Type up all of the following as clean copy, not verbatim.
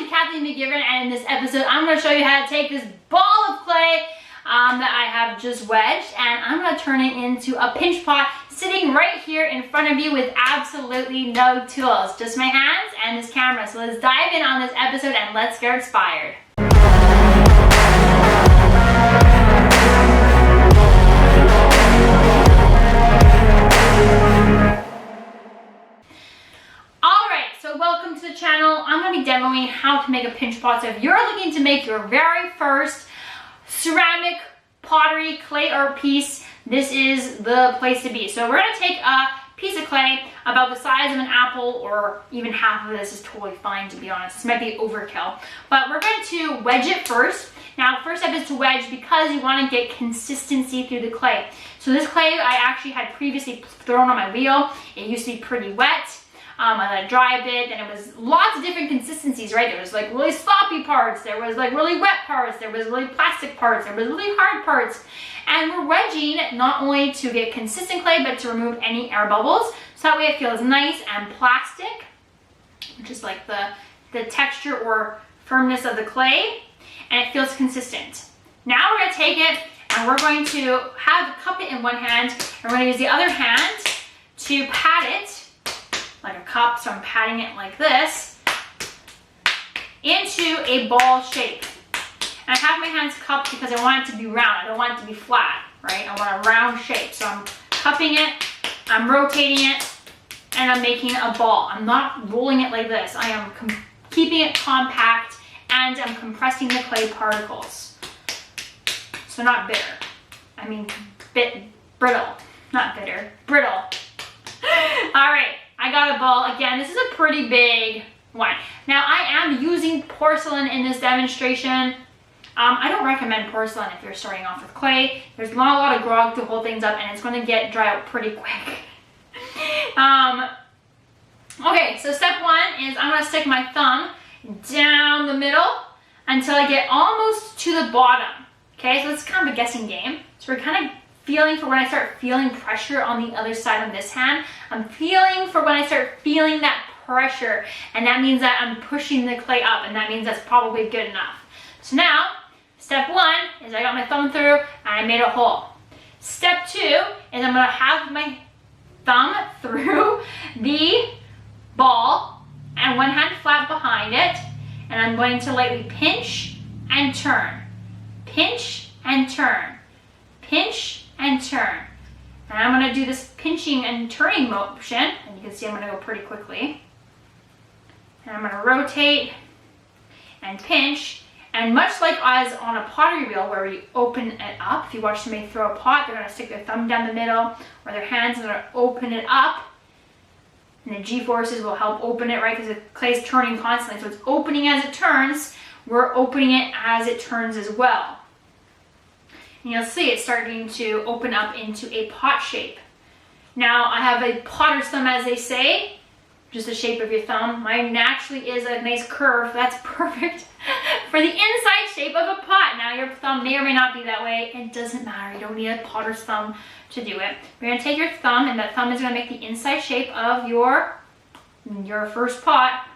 to Kathleen McGiveron, and in this episode I'm going to show you how to take this ball of clay that I have just wedged, and I'm going to turn it into a pinch pot sitting right here in front of you with absolutely no tools, just my hands and this camera. So let's dive in on this episode and let's get inspired. Welcome to the channel. I'm going to be demoing how to make a pinch pot. So if you're looking to make your very first ceramic, pottery, clay art piece, this is the place to be. So we're going to take a piece of clay about the size of an apple, or even half of this is totally fine, to be honest. This might be overkill. But we're going to wedge it first. Now, first step is to wedge because you want to get consistency through the clay. So this clay I actually had previously thrown on my wheel. It used to be pretty wet. I let it dry a bit, and it was lots of different consistencies, right? There was like really sloppy parts, there was like really wet parts, there was really plastic parts, there was really hard parts. And we're wedging not only to get consistent clay, but to remove any air bubbles. So that way it feels nice and plastic, which is like the texture or firmness of the clay, and it feels consistent. Now we're gonna take it and we're going to cup it in one hand, and we're gonna use the other hand to pat it like a cup, so I'm patting it like this into a ball shape. And I have my hands cupped because I want it to be round. I don't want it to be flat, right? I want a round shape. So I'm cupping it, I'm rotating it, and I'm making a ball. I'm not rolling it like this. I am keeping it compact, and I'm compressing the clay particles. So not bitter. I mean brittle. Not bitter, brittle. All right. I got a ball. Again, this is a pretty big one. Now, I am using porcelain in this demonstration. I don't recommend porcelain if you're starting off with clay. There's not a lot of grog to hold things up, and it's going to dry out pretty quick. Okay, so step one is I'm going to stick my thumb down the middle until I get almost to the bottom. Okay, so it's kind of a guessing game. So we're kind of feeling for when I start feeling pressure on the other side of this hand. I'm feeling for when I start feeling that pressure, and that means that I'm pushing the clay up, and that means that's probably good enough. So now, step one is I got my thumb through and I made a hole. Step two is I'm gonna have my thumb through the ball and one hand flat behind it, and I'm going to lightly pinch and turn. Pinch and turn. Pinch and turn. And I'm going to do this pinching and turning motion, and you can see I'm going to go pretty quickly. And I'm going to rotate and pinch, and much like as on a pottery wheel where we open it up, if you watch somebody throw a pot, they're going to stick their thumb down the middle, or their hands are going to open it up, and the G-forces will help open it, right, because the clay is turning constantly, so it's opening as it turns. We're opening it as it turns as well. And you'll see it's starting to open up into a pot shape. Now, I have a potter's thumb, as they say, just the shape of your thumb. Mine naturally is a nice curve. That's perfect for the inside shape of a pot. Now, your thumb may or may not be that way. It doesn't matter. You don't need a potter's thumb to do it. We're going to take your thumb, and that thumb is going to make the inside shape of your first pot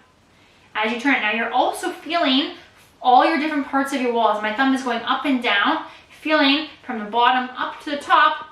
as you turn it. Now, you're also feeling all your different parts of your walls. My thumb is going up and down, feeling from the bottom up to the top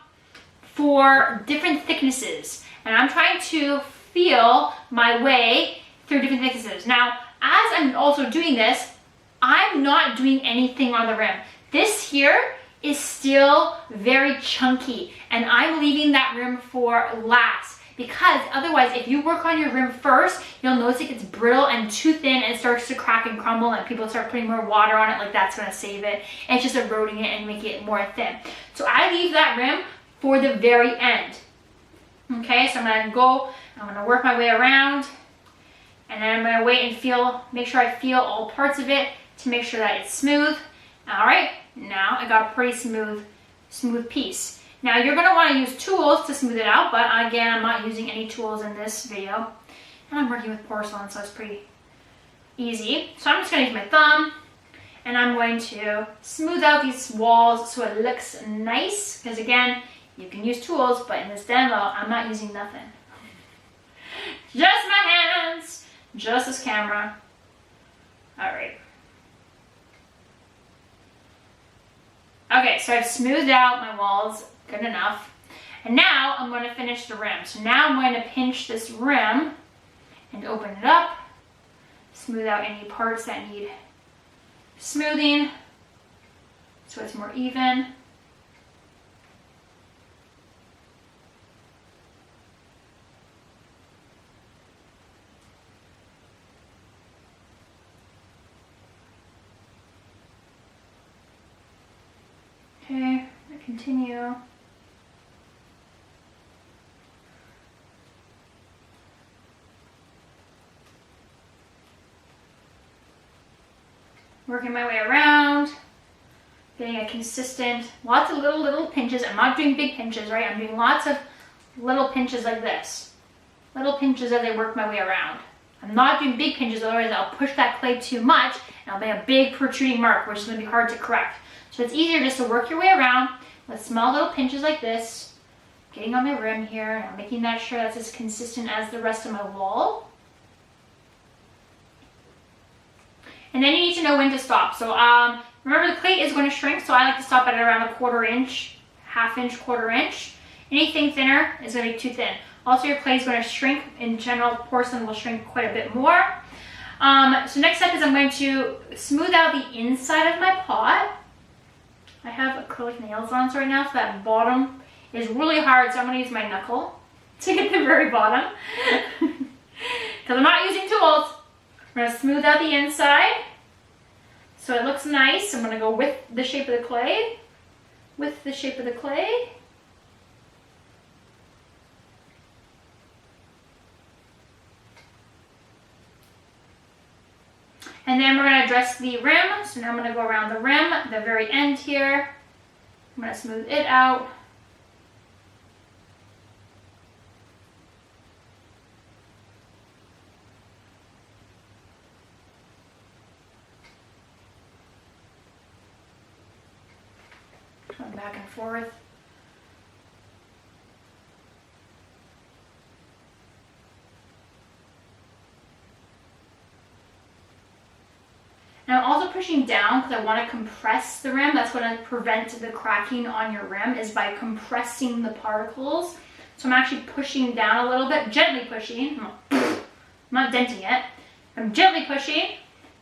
for different thicknesses. And I'm trying to feel my way through different thicknesses. Now, as I'm also doing this, I'm not doing anything on the rim. This here is still very chunky, and I'm leaving that rim for last. Because otherwise, if you work on your rim first, you'll notice it gets brittle and too thin, and it starts to crack and crumble, and people start putting more water on it, like that's gonna save it. And it's just eroding it and making it more thin. So I leave that rim for the very end. Okay, so I'm gonna work my way around, and then I'm gonna wait and make sure I feel all parts of it to make sure that it's smooth. All right, now I got a pretty smooth piece. Now you're going to want to use tools to smooth it out, but again, I'm not using any tools in this video. And I'm working with porcelain, so it's pretty easy. So I'm just going to use my thumb, and I'm going to smooth out these walls so it looks nice. Because again, you can use tools, but in this demo, I'm not using nothing. Just my hands, just this camera. All right. Okay, so I've smoothed out my walls, good enough. And now I'm going to finish the rim. So now I'm going to pinch this rim and open it up, smooth out any parts that need smoothing so it's more even. Okay, I continue. Working my way around, getting a consistent, lots of little pinches. I'm not doing big pinches, right? I'm doing lots of little pinches like this. Little pinches as I work my way around. I'm not doing big pinches, otherwise I'll push that clay too much and I'll make a big protruding mark, which is going to be hard to correct. So it's easier just to work your way around with small little pinches like this, getting on my rim here, and I'm making that sure that's as consistent as the rest of my wall. And then you need to know when to stop. So remember, the clay is going to shrink, so I like to stop at around a 1/4 inch, 1/2 inch, 1/4 inch. Anything thinner is going to be too thin. Also, your clay is going to shrink. In general, porcelain will shrink quite a bit more. So next step is I'm going to smooth out the inside of my pot. I have acrylic nails on right now, so that bottom is really hard, so I'm going to use my knuckle to get the very bottom. Because I'm not using tools. I'm going to smooth out the inside so it looks nice. I'm going to go with the shape of the clay. With the shape of the clay. And then we're going to dress the rim. So now I'm going to go around the rim, the very end here. I'm going to smooth it out. Going back and forth. Now I'm also pushing down because I want to compress the rim. That's going to prevent the cracking on your rim, is by compressing the particles. So I'm actually pushing down a little bit, gently pushing. I'm not denting it. I'm gently pushing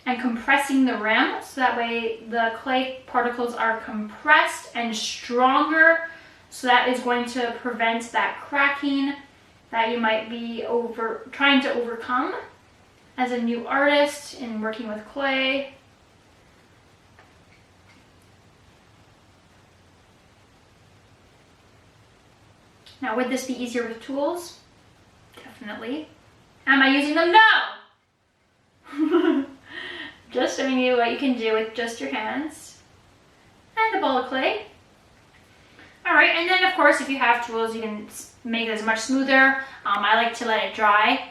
and compressing the rim, so that way the clay particles are compressed and stronger. So that is going to prevent that cracking that you might be trying to overcome as a new artist in working with clay. Now, would this be easier with tools? Definitely. Am I using them? No! Just showing you what you can do with just your hands. And a ball of clay. Alright, and then of course if you have tools you can make it as much smoother. I like to let it dry,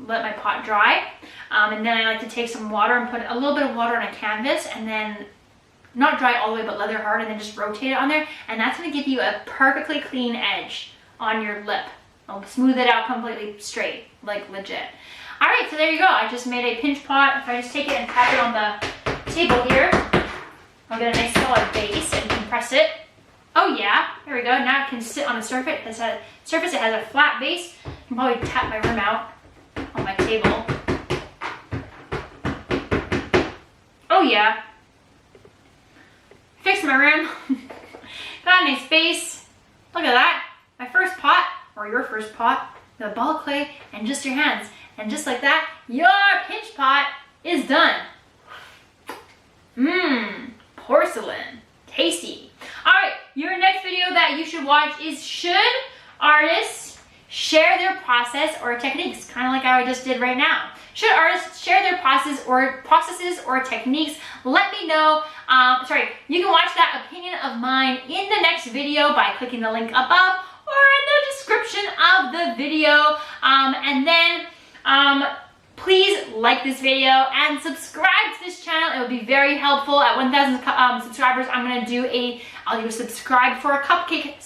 let my pot dry. And then I like to take some water and put a little bit of water on a canvas, and then not dry all the way but leather hard, and then just rotate it on there. And that's going to give you a perfectly clean edge on your lip. I'll smooth it out completely straight, like legit. Alright, so there you go. I just made a pinch pot. If I just take it and tap it on the table here, I'll get a nice solid base and compress it. Oh yeah, there we go. Now it can sit on a surface. It has a flat base. I can probably tap my rim out on my table. Oh yeah. Fixed my rim. Got a nice base. Look at that. My first pot, or your first pot, the ball of clay, and just your hands. And just like that, your pinch pot is done. Mmm, porcelain. Tasty. Alright, your next video that you should watch is, should artists share their process or techniques? Kind of like I just did right now. Should artists share their processes or techniques? Let me know. You can watch that opinion of mine in the next video by clicking the link above or in the description of the video. And then please like this video and subscribe to this channel. It would be very helpful. At 1,000 subscribers, I'll do a subscribe for a cupcake,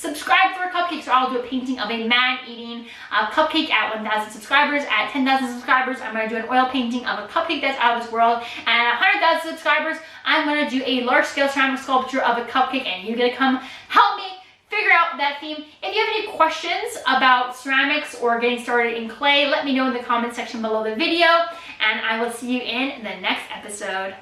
so I'll do a painting of a man eating a cupcake at 1,000 subscribers. At 10,000 subscribers, I'm going to do an oil painting of a cupcake that's out of this world. And at 100,000 subscribers, I'm going to do a large-scale ceramic sculpture of a cupcake, and you're going to come help me figure out that theme. If you have any questions about ceramics or getting started in clay, let me know in the comment section below the video, and I will see you in the next episode.